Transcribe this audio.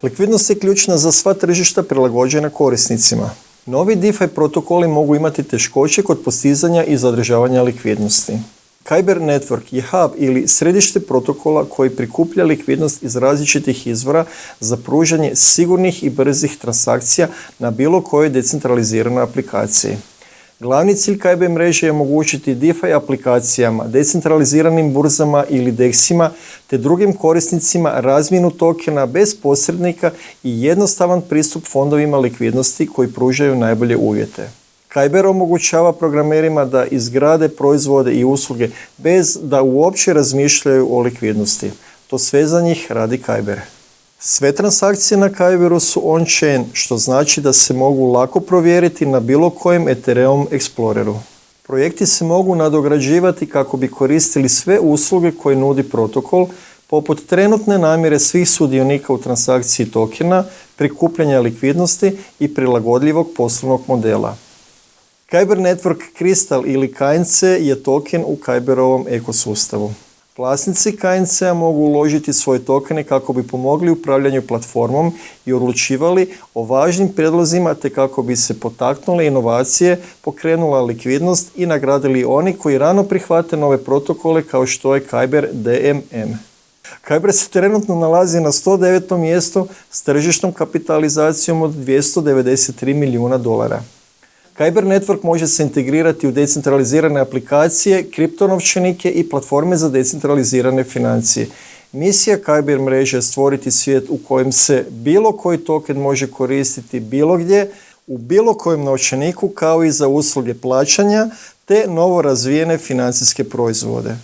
Likvidnost je ključna za sva tržišta prilagođena korisnicima. Novi DeFi protokoli mogu imati teškoće kod postizanja i zadržavanja likvidnosti. Kyber Network je hub ili središte protokola koji prikuplja likvidnost iz različitih izvora za pružanje sigurnih i brzih transakcija na bilo kojoj decentraliziranoj aplikaciji. Glavni cilj Kyber mreže je omogućiti DeFi aplikacijama, decentraliziranim burzama ili DEX-ima te drugim korisnicima razmjenu tokena bez posrednika i jednostavan pristup fondovima likvidnosti koji pružaju najbolje uvjete. Kyber omogućava programerima da izgrade proizvode i usluge bez da uopće razmišljaju o likvidnosti. To sve za njih radi Kyber. Sve transakcije na Kyberu su on-chain, što znači da se mogu lako provjeriti na bilo kojem Ethereum Exploreru. Projekti se mogu nadograđivati kako bi koristili sve usluge koje nudi protokol, poput trenutne namjere svih sudionika u transakciji tokena, prikupljanja likvidnosti i prilagodljivog poslovnog modela. Kyber Network Crystal ili KNC je token u Kyberovom ekosustavu. Vlasnici KNC-a mogu uložiti svoje tokene kako bi pomogli upravljanju platformom i odlučivali o važnim prijedlozima te kako bi se potaknule inovacije, pokrenula likvidnost i nagradili oni koji rano prihvate nove protokole kao što je Kyber DMM. Kyber se trenutno nalazi na 109. mjestu s tržišnom kapitalizacijom od $293 milijuna. Kyber Network može se integrirati u decentralizirane aplikacije, kriptonovčanike i platforme za decentralizirane financije. Misija Kyber mreže je stvoriti svijet u kojem se bilo koji token može koristiti bilo gdje, u bilo kojem novčaniku kao i za usluge plaćanja te novo razvijene financijske proizvode.